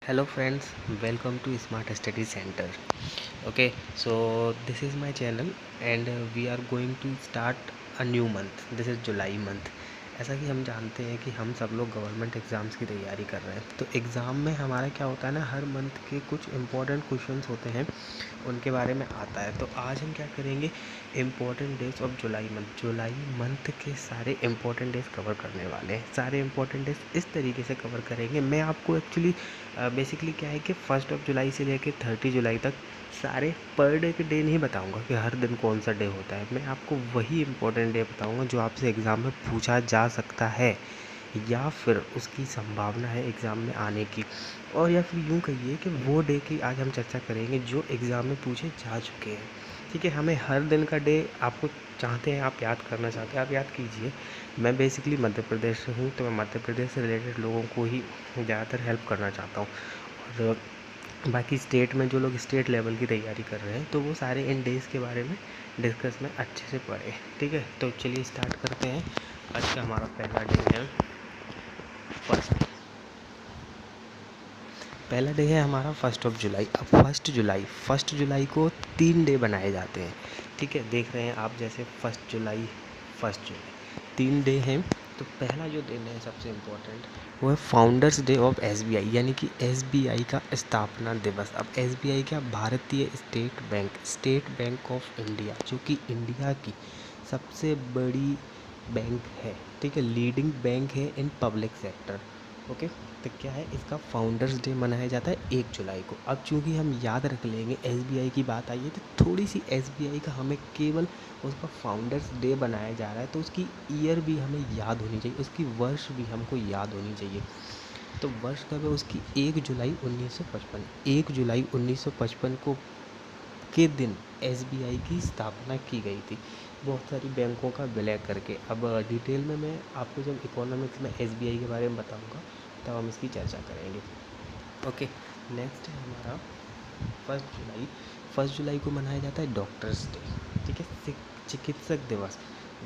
Hello friends, welcome to Smart Study Center. Okay, so this is my channel and we are going to start a new month. This is July month. ऐसा कि हम जानते हैं कि हम सब लोग गवर्नमेंट एग्ज़ाम्स की तैयारी कर रहे हैं, तो एग्ज़ाम में हमारा क्या होता है ना, हर मंथ के कुछ इम्पोर्टेंट क्वेश्चंस होते हैं, उनके बारे में आता है। तो आज हम क्या करेंगे, important days of July month के सारे इम्पोर्टेंट डेज कवर करने वाले हैं। सारे इम्पोर्टेंट डेज इस तरीके से कवर करेंगे। मैं आपको एक्चुअली बेसिकली क्या है कि 1 जुलाई से लेकर 30 जुलाई तक सारे पर डे के डे नहीं बताऊंगा कि हर दिन कौन सा डे होता है। मैं आपको वही इम्पोर्टेंट डे बताऊंगा जो आपसे एग्ज़ाम में पूछा जा सकता है या फिर उसकी संभावना है एग्ज़ाम में आने की, और या फिर यूँ कहिए कि वो डे की आज हम चर्चा करेंगे जो एग्ज़ाम में पूछे जा चुके हैं। ठीक है, हमें हर दिन का डे आपको चाहते हैं, आप याद करना चाहते हैं, आप याद कीजिए। मैं बेसिकली मध्य प्रदेश से हूँ, तो मैं मध्य प्रदेश से रिलेटेड लोगों को ही ज़्यादातर हेल्प करना चाहता हूँ। और बाकी स्टेट में जो लोग स्टेट लेवल की तैयारी कर रहे हैं, तो वो सारे इन डेज़ के बारे में डिस्कस में अच्छे से पढ़े। ठीक है, तो चलिए स्टार्ट करते हैं। आज का हमारा पहला डे है पहला डे है हमारा 1 जुलाई। अब फर्स्ट जुलाई को 3 डे बनाए जाते हैं। ठीक है, देख रहे हैं आप, जैसे फर्स्ट जुलाई 3 डे हैं। तो पहला जो दिन है सबसे इम्पोर्टेंट, वो है फाउंडर्स डे ऑफ एसबीआई, यानी कि एसबीआई का स्थापना दिवस। अब एसबीआई क्या, भारतीय स्टेट बैंक ऑफ इंडिया, जो कि इंडिया की सबसे बड़ी बैंक है। ठीक है, लीडिंग बैंक है इन पब्लिक सेक्टर। ओके, तो क्या है, इसका फाउंडर्स डे मनाया जाता है 1 जुलाई को। अब चूँकि हम याद रख लेंगे, एसबीआई की बात आई है, तो थोड़ी सी एसबीआई का हमें केवल उसका फाउंडर्स डे बनाया जा रहा है, तो उसकी ईयर भी हमें याद होनी चाहिए, उसकी वर्ष भी हमको याद होनी चाहिए। तो वर्ष कब है उसकी, 1 जुलाई 1955। 1 जुलाई 1955 को के दिन एसबीआई की स्थापना की गई थी, बहुत सारी बैंकों का विलय करके। अब डिटेल में मैं आपको जब इकोनॉमिक्स में एसबीआई के बारे में बताऊंगा, तब हम इसकी चर्चा करेंगे। ओके, नेक्स्ट है हमारा 1 जुलाई। 1 जुलाई को मनाया जाता है डॉक्टर्स डे। ठीक है, चिकित्सक दिवस।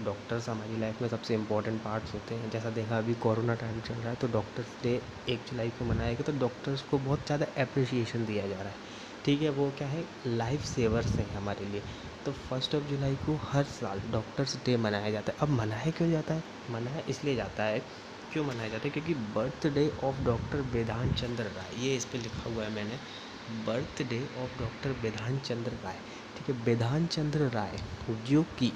डॉक्टर्स हमारी लाइफ में सबसे इम्पोर्टेंट पार्ट्स होते हैं। जैसा देखा, अभी कोरोना टाइम चल रहा है, तो डॉक्टर्स डे 1 जुलाई को मनाया गया, तो डॉक्टर्स को बहुत ज़्यादा अप्रिसिएशन दिया जा रहा है। ठीक है, वो क्या है, लाइफ सेवर्स हैं हमारे लिए। तो 1 जुलाई को हर साल डॉक्टर्स डे मनाया जाता है। अब मनाया क्यों जाता है, मनाया इसलिए जाता है, क्यों मनाया जाता है, क्योंकि बर्थडे ऑफ डॉक्टर बिधान चंद्र राय, ये इस पर लिखा हुआ है मैंने, बर्थडे ऑफ डॉक्टर बिधान चंद्र राय। ठीक है, बिधान चंद्र राय जो कि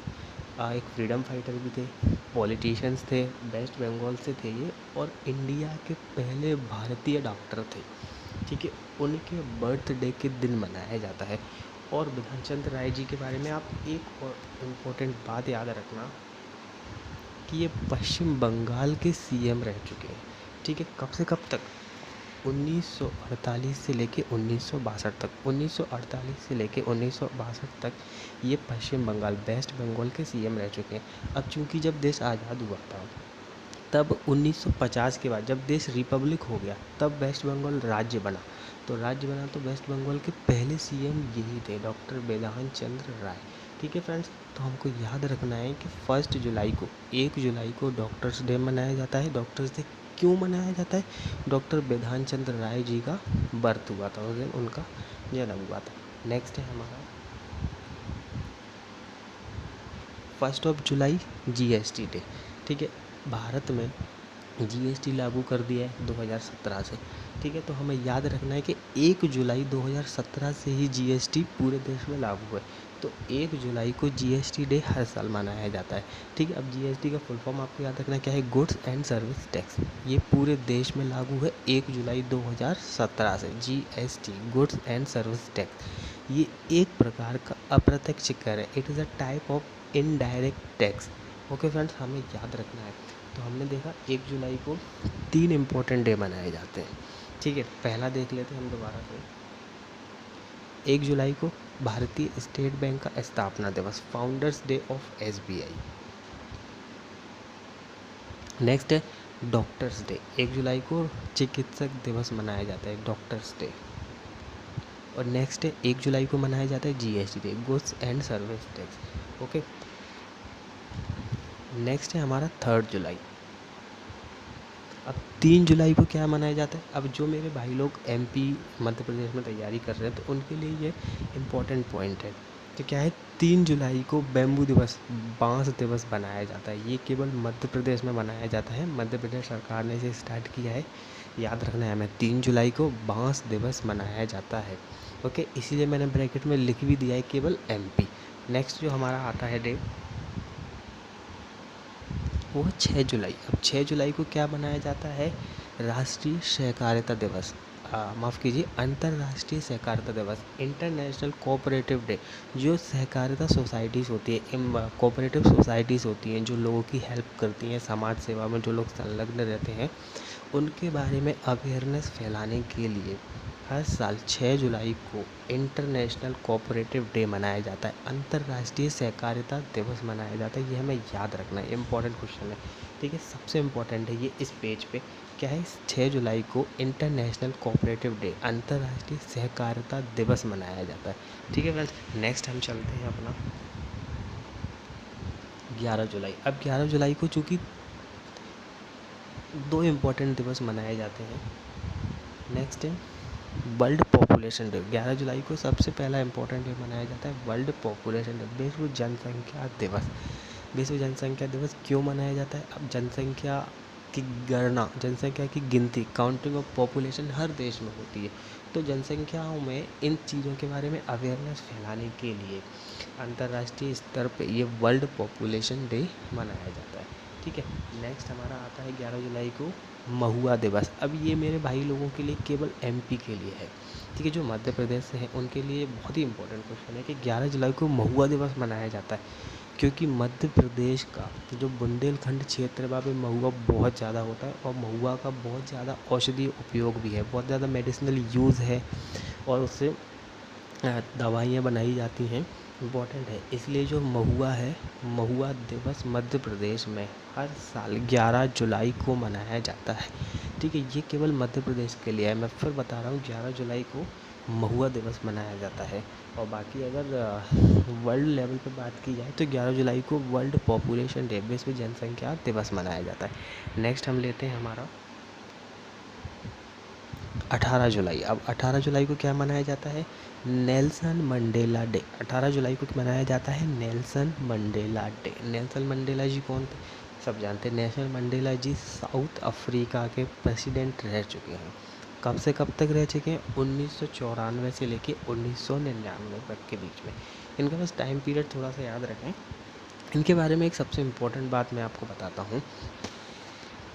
एक फ्रीडम फाइटर भी थे, पॉलिटिशियंस थे, वेस्ट बंगाल से थे ये, और इंडिया के पहले भारतीय डॉक्टर थे। ठीक है, उनके बर्थडे के दिन मनाया जाता है। और बिधान चंद्र राय जी के बारे में आप एक और इम्पोर्टेंट बात याद रखना, कि ये पश्चिम बंगाल के सीएम रह चुके हैं। ठीक है, कब से कब तक, 1948 से लेके 1962 तक, 1948 से लेके 1962 तक ये पश्चिम बंगाल, वेस्ट बंगाल के सीएम रह चुके हैं। अब चूँकि जब देश आज़ाद हुआ था, तब 1950 के बाद जब देश रिपब्लिक हो गया, तब वेस्ट बंगाल राज्य बना। तो राज्य बना तो वेस्ट बंगाल के पहले सीएम यही थे, डॉक्टर बिधान चंद्र राय। ठीक है फ्रेंड्स, तो हमको याद रखना है कि 1 जुलाई को, 1 जुलाई को डॉक्टर्स डे मनाया जाता है। डॉक्टर्स डे क्यों मनाया जाता है, डॉक्टर बिधान चंद्र राय जी का बर्थ हुआ था, उस दिन उनका जन्म हुआ था। नेक्स्ट है हमारा 1 जुलाई जीएसटी डे। ठीक है, भारत में जीएसटी लागू कर दिया है 2017 से। ठीक है, तो हमें याद रखना है कि 1 जुलाई 2017 से ही जीएसटी पूरे देश में लागू है। तो 1 जुलाई को जीएसटी डे हर साल मनाया जाता है। ठीक है, अब जीएसटी का फुल फॉर्म आपको याद रखना क्या है, गुड्स एंड सर्विस टैक्स। ये पूरे देश में लागू है 1 जुलाई 2017 से। GST, goods and service tax, ये एक प्रकार का अप्रत्यक्ष कर है। It is a type of indirect tax. Okay friends, हमें याद रखना है। तो हमने देखा 1 जुलाई को 3 इम्पोर्टेंट डे मनाए जाते हैं। ठीक है, पहला देख लेते हैं हम दोबारा से। 1 जुलाई को भारतीय स्टेट बैंक का स्थापना दिवस, founders day of SBI. Next है डॉक्टर्स डे, 1 जुलाई को चिकित्सक दिवस मनाया जाता है, डॉक्टर्स डे। और नेक्स्ट है 1 जुलाई को मनाया जाता है GST day, goods and service tax. Okay, next है हमारा 3 जुलाई। अब 3 जुलाई को क्या मनाया जाता है? अब जो मेरे भाई लोग एमपी मध्य प्रदेश में तैयारी कर रहे हैं तो उनके लिए ये इम्पोर्टेंट पॉइंट है। तो क्या है, 3 जुलाई को बैम्बू दिवस, बांस दिवस मनाया जाता है। ये केवल मध्य प्रदेश में मनाया जाता है, मध्य प्रदेश सरकार ने इसे स्टार्ट किया है। याद रखना है हमें, 3 जुलाई को बांस दिवस मनाया जाता है। ओके, इसीलिए मैंने ब्रैकेट में लिख भी दिया है केवल एमपी। नेक्स्ट जो हमारा आता है डे, वो है 6 जुलाई। अब 6 जुलाई को क्या मनाया जाता है? राष्ट्रीय सहकारिता दिवस, माफ़ कीजिए, अंतर्राष्ट्रीय सहकारिता दिवस, इंटरनेशनल कोऑपरेटिव डे। जो सहकारिता सोसाइटीज़ होती है, कोऑपरेटिव सोसाइटीज़ होती हैं जो लोगों की हेल्प करती हैं, समाज सेवा में जो लोग संलग्न रहते हैं, उनके बारे में अवेयरनेस फैलाने के लिए हर साल 6 जुलाई को इंटरनेशनल कोऑपरेटिव डे मनाया जाता है, अंतर्राष्ट्रीय सहकारिता दिवस मनाया जाता है। ये हमें याद रखना है, इम्पॉर्टेंट क्वेश्चन है। ठीक है, सबसे इम्पॉर्टेंट है ये इस पेज पे। क्या है? 6 जुलाई को इंटरनेशनल कोऑपरेटिव डे, अंतर्राष्ट्रीय सहकारिता दिवस मनाया जाता है। ठीक है फ्रेंड्स, नेक्स्ट हम चलते हैं अपना 11 जुलाई। अब 11 जुलाई को चूँकि 2 इम्पोर्टेंट दिवस मनाए जाते हैं। नेक्स्ट है वर्ल्ड पॉपुलेशन डे। 11 जुलाई को सबसे पहला इम्पोर्टेंट डे मनाया जाता है वर्ल्ड पॉपुलेशन डे, विश्व जनसंख्या दिवस। विश्व जनसंख्या दिवस क्यों मनाया जाता है? अब जनसंख्या की गणना, जनसंख्या की गिनती, काउंटिंग ऑफ पॉपुलेशन हर देश में होती है। तो जनसंख्याओं में इन चीज़ों के बारे में अवेयरनेस फैलाने के लिए अंतर्राष्ट्रीय स्तर पे ये वर्ल्ड पॉपुलेशन डे मनाया जाता है। ठीक है, नेक्स्ट हमारा आता है 11 जुलाई को महुआ दिवस। अब ये मेरे भाई लोगों के लिए केवल एमपी के लिए है। ठीक है, जो मध्य प्रदेश से हैं उनके लिए बहुत ही इंपॉर्टेंट क्वेश्चन है कि 11 जुलाई को महुआ दिवस मनाया जाता है क्योंकि मध्य प्रदेश का जो बुंदेलखंड क्षेत्र है वहाँ पे महुआ बहुत ज़्यादा होता है और महुआ का बहुत ज़्यादा औषधीय उपयोग भी है, बहुत ज़्यादा मेडिसिनल यूज़ है और उससे दवाइयाँ बनाई जाती हैं, इम्पॉर्टेंट है। इसलिए जो महुआ है, महुआ दिवस मध्य प्रदेश में हर साल 11 जुलाई को मनाया जाता है। ठीक है, ये केवल मध्य प्रदेश के लिए है। मैं फिर बता रहा हूँ, 11 जुलाई को महुआ दिवस मनाया जाता है। और बाकी अगर वर्ल्ड लेवल पे बात की जाए तो 11 जुलाई को वर्ल्ड पॉपुलेशन डे, विश्व जनसंख्या दिवस मनाया जाता है। नेक्स्ट हम लेते हैं हमारा 18 जुलाई। अब 18 जुलाई को क्या मनाया जाता है? Nelson Mandela day. 18 जुलाई को मनाया जाता है Nelson Mandela day. Nelson Mandela ji कौन थे? सब जानते हैं। Nelson Mandela ji South Africa के प्रेसिडेंट रह चुके हैं। कब से कब तक रह चुके हैं? 1994 से लेके 1999 तक के बीच में। इनका बस टाइम पीरियड थोड़ा सा याद रखें। इनके बारे में एक सबसे इम्पोर्टेंट बात मैं आपको बताता हूँ।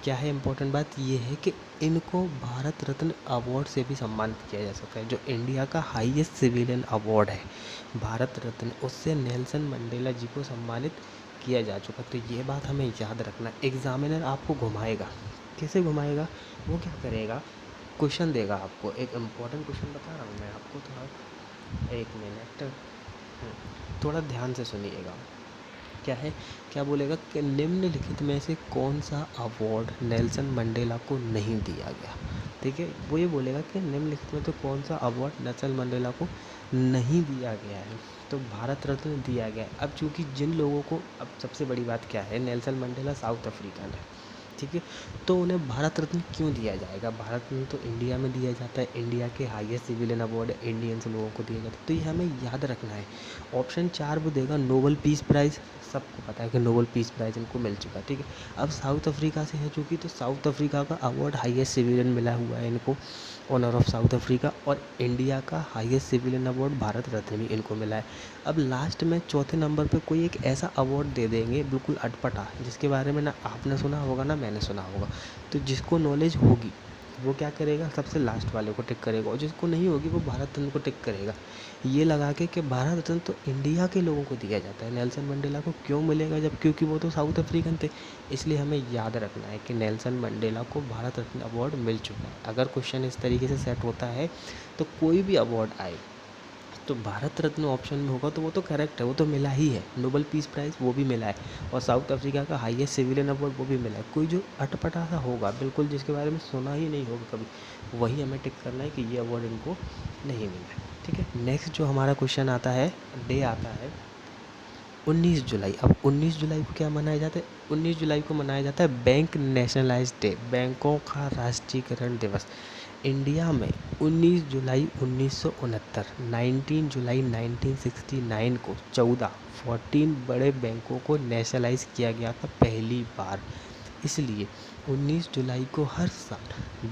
क्या है इम्पोर्टेंट बात? ये है कि इनको भारत रत्न अवार्ड से भी सम्मानित किया जा सकता है, जो इंडिया का हाईएस्ट सिविलियन अवार्ड है, भारत रत्न, उससे नेल्सन मंडेला जी को सम्मानित किया जा चुका। तो ये बात हमें याद रखना। एग्जामिनर आपको घुमाएगा, कैसे घुमाएगा? वो क्या करेगा? क्वेश्चन देगा आपको, एक इम्पोर्टेंट क्वेश्चन बता रहा हूँ मैं आपको, थोड़ा एक मिनट, थोड़ा ध्यान से सुनिएगा। क्या है, क्या बोलेगा कि निम्नलिखित में से कौन सा अवार्ड नेल्सन मंडेला को नहीं दिया गया? ठीक है, वो ये बोलेगा कि निम्नलिखित में तो कौन सा अवार्ड नेल्सन मंडेला को नहीं दिया गया है, तो भारत रत्न दिया गया है। अब चूंकि जिन लोगों को, अब सबसे बड़ी बात क्या है, नेल्सन मंडेला साउथ अफ्रीकन है, ठीक है, तो उन्हें भारत रत्न क्यों दिया जाएगा? भारत रत्न तो इंडिया में दिया जाता है, इंडिया के हाईएस्ट सिविलियन अवार्ड इंडियंस लोगों को दिया जाता है, तो ये हमें याद रखना है। ऑप्शन 4 वो देगा नोबल पीस प्राइज़, सबको पता है कि नोबल पीस प्राइज़ इनको मिल चुका है, ठीक है। अब साउथ अफ्रीका से है चूँकि, तो साउथ अफ्रीका का अवार्ड हाईएस्ट सिविलियन मिला हुआ है इनको, ऑनर ऑफ साउथ अफ्रीका, और इंडिया का highest civilian award Bharat Ratna भी इनको मिला है। अब लास्ट में चौथे नंबर पे कोई एक ऐसा अवार्ड दे देंगे बिल्कुल अटपटा, जिसके बारे में ना आपने सुना होगा ना मैंने सुना होगा, तो जिसको नॉलेज होगी वो क्या करेगा? सबसे लास्ट वाले को टिक करेगा, और जिसको नहीं होगी वो भारत रत्न को टिक करेगा, ये लगा के कि भारत रत्न तो इंडिया के लोगों को दिया जाता है, नेल्सन मंडेला को क्यों मिलेगा जब, क्योंकि वो तो साउथ अफ्रीकन थे। इसलिए हमें याद रखना है कि नेल्सन मंडेला को भारत रत्न अवार्ड मिल चुका है। अगर क्वेश्चन इस तरीके से सेट होता है तो कोई भी अवार्ड आए तो भारत रत्न ऑप्शन में होगा तो वो तो करेक्ट है, वो तो मिला ही है। नोबल पीस प्राइज़ वो भी मिला है, और साउथ अफ्रीका का हाईएस्ट सिविलियन अवार्ड वो भी मिला है। कोई जो अटपटा सा होगा बिल्कुल, जिसके बारे में सुना ही नहीं होगा कभी, वही हमें टिक करना है कि ये अवार्ड इनको नहीं मिला है। ठीक है, नेक्स्ट जो हमारा क्वेश्चन आता है, डे आता है 19 जुलाई। अब 19 जुलाई को क्या मनाया जाता है? 19 जुलाई को मनाया जाता है बैंक नेशनलाइज डे, बैंकों का राष्ट्रीयकरण दिवस। इंडिया में 19 जुलाई 1969, 19 जुलाई 1969 को 14 बड़े बैंकों को नेशनलाइज किया गया था पहली बार। इसलिए 19 जुलाई को हर साल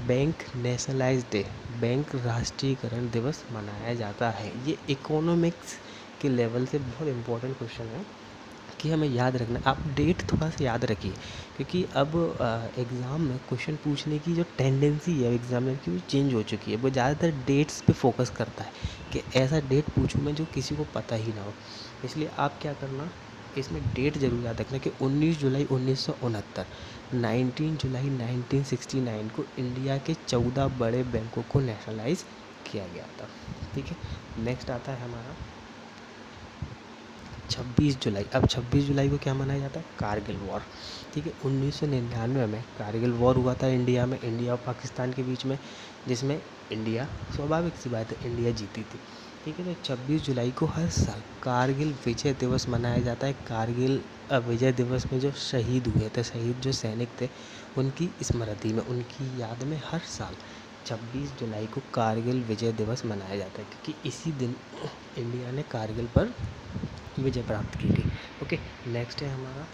बैंक नेशनलाइज डे, बैंक राष्ट्रीयकरण दिवस मनाया जाता है। ये इकोनॉमिक्स के लेवल से बहुत इम्पोर्टेंट क्वेश्चन है कि हमें याद रखना। आप डेट थोड़ा सा याद रखिए, क्योंकि अब एग्ज़ाम में क्वेश्चन पूछने की जो टेंडेंसी है एग्जामिनर की, वो चेंज हो चुकी है। वो ज़्यादातर डेट्स पे फोकस करता है कि ऐसा डेट पूछूँ मैं जो किसी को पता ही ना हो। इसलिए आप क्या करना, इसमें डेट ज़रूर याद रखना कि 19 जुलाई 1969, 19 जुलाई 1969 को इंडिया के 14 बड़े बैंकों को नेशनलाइज किया गया था। ठीक है, नेक्स्ट आता है हमारा 26 जुलाई। अब 26 जुलाई को क्या मनाया जाता है? कारगिल वॉर। ठीक है, 1999 में कारगिल वॉर हुआ था इंडिया में, इंडिया और पाकिस्तान के बीच में, जिसमें इंडिया, स्वाभाविक सी बात है, इंडिया जीती थी। ठीक है, तो 26 जुलाई को हर साल कारगिल विजय दिवस मनाया जाता है। कारगिल विजय दिवस में जो शहीद हुए थे, शहीद जो सैनिक थे, उनकी स्मृति में, उनकी याद में हर साल 26 जुलाई को कारगिल विजय दिवस मनाया जाता है, क्योंकि इसी दिन इंडिया ने कारगिल पर विजय प्राप्त की थी। ओके, नेक्स्ट है हमारा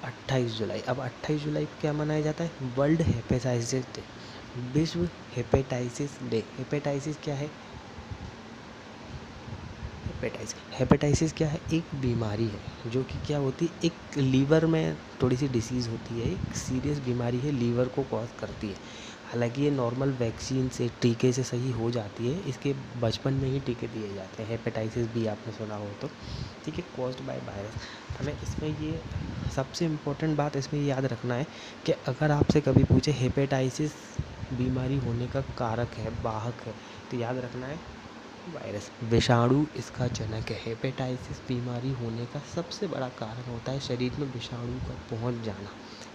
28 जुलाई। अब 28 जुलाई को क्या मनाया जाता है? वर्ल्ड हेपेटाइटिस डे, विश्व हेपेटाइटिस डे। हेपेटाइटिस क्या है? हेपेटाइटिस क्या है? एक बीमारी है जो कि क्या होती है, एक लीवर में थोड़ी सी डिसीज़ होती है, एक सीरियस बीमारी है, लीवर को कॉज करती है। हालांकि ये नॉर्मल वैक्सीन से, टीके से सही हो जाती है। इसके बचपन में ही टीके दिए जाते हैं। हेपेटाइटिस बी आपने सुना हो तो, ठीक है, कॉज्ड बाय वायरस। हमें इसमें ये सबसे इम्पोर्टेंट बात इसमें याद रखना है कि अगर आपसे कभी पूछे हेपेटाइटिस बीमारी होने का कारक है, वाहक है, तो याद रखना है वायरस, विषाणु इसका जनक है। हेपेटाइटिस बीमारी होने का सबसे बड़ा कारण होता है शरीर में विषाणु का पहुंच जाना।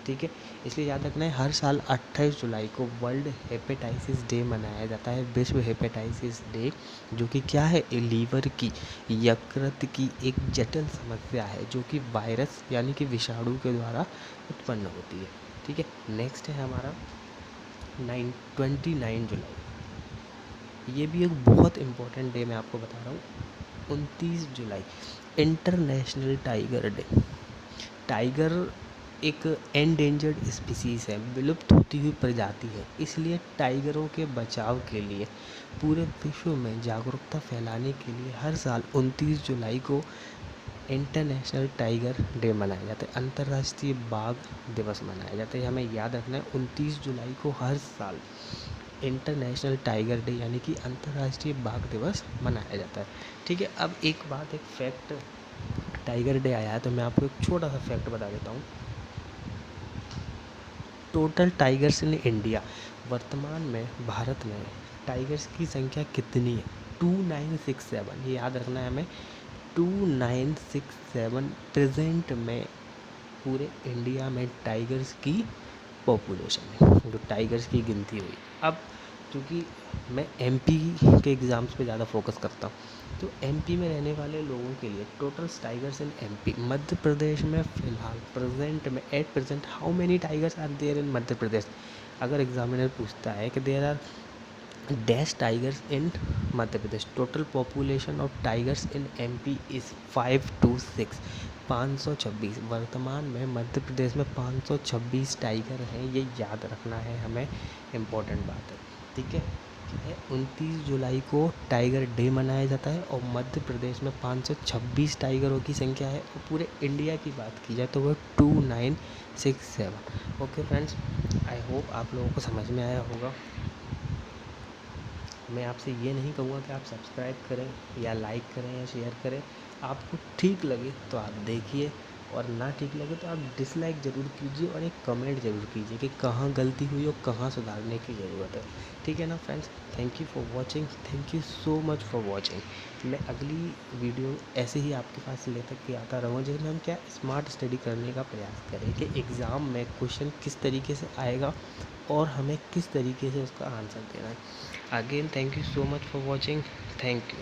ठीक है, इसलिए याद रखना है हर साल 28 जुलाई को वर्ल्ड हेपेटाइटिस डे मनाया जाता है, विश्व हेपेटाइटिस डे, जो कि क्या है, लीवर की, यकृत की एक जटिल समस्या है जो कि वायरस यानी कि विषाणु के द्वारा उत्पन्न होती है। ठीक है, नेक्स्ट है हमारा 29 जुलाई। ये भी एक बहुत इम्पोर्टेंट डे मैं आपको बता रहा हूँ। 29 जुलाई इंटरनेशनल टाइगर डे। टाइगर एक एंडेंजर्ड स्पीसीज़ है, विलुप्त होती हुई प्रजाति है। इसलिए टाइगरों के बचाव के लिए पूरे विश्व में जागरूकता फैलाने के लिए हर साल 29 जुलाई को इंटरनेशनल टाइगर डे मनाया जाता है, अंतर्राष्ट्रीय बाघ दिवस मनाया जाता है। हमें याद रखना है 29 जुलाई को हर साल इंटरनेशनल टाइगर डे यानी कि अंतर्राष्ट्रीय बाघ दिवस मनाया जाता है। ठीक है, अब एक बात, एक फैक्ट, टाइगर डे आया है तो मैं आपको एक छोटा सा फैक्ट बता देता हूँ। टोटल टाइगर्स इन इंडिया, वर्तमान में भारत में टाइगर्स की संख्या कितनी है? 2967। ये याद रखना है हमें, 2967 प्रेजेंट में पूरे इंडिया में टाइगर्स की पॉपुलेशन है, जो टाइगर्स की गिनती हुई। अब क्योंकि मैं एमपी के एग्ज़ाम्स पे ज़्यादा फोकस करता हूँ, तो एमपी में रहने वाले लोगों के लिए total tigers in MP, Madhya Pradesh में फ़िलहाल प्रेजेंट में at present how many tigers are there in Madhya Pradesh? अगर एग्जामिनर पूछता है कि there are dash tigers in Madhya Pradesh, total population of tigers in MP is 526, 526। वर्तमान में मध्य प्रदेश में 526 टाइगर हैं, ये याद रखना है हमें, इम्पोर्टेंट बात है। ठीक है, 29 जुलाई को टाइगर डे मनाया जाता है और मध्य प्रदेश में 526 टाइगरों की संख्या है, और पूरे इंडिया की बात की जाए तो वो 2967। ओके फ्रेंड्स, आई होप आप लोगों को समझ में आया होगा। मैं आपसे ये नहीं कहूँगा कि आप सब्सक्राइब करें या लाइक करें या शेयर करें। आपको ठीक लगे तो आप देखिए, और ना ठीक लगे तो आप डिसलाइक ज़रूर कीजिए और एक कमेंट ज़रूर कीजिए कि कहाँ गलती हुई और कहाँ सुधारने की ज़रूरत है। ठीक है ना friends, thank you for watching, thank you so much for watching. मैं अगली वीडियो ऐसे ही आपके पास लेकर के आता रहूँगा, जिसमें हम क्या स्मार्ट स्टडी करने का प्रयास करें कि एग्ज़ाम में क्वेश्चन किस तरीके से आएगा और हमें किस तरीके से उसका आंसर देना है। Again thank you so much for watching, thank you.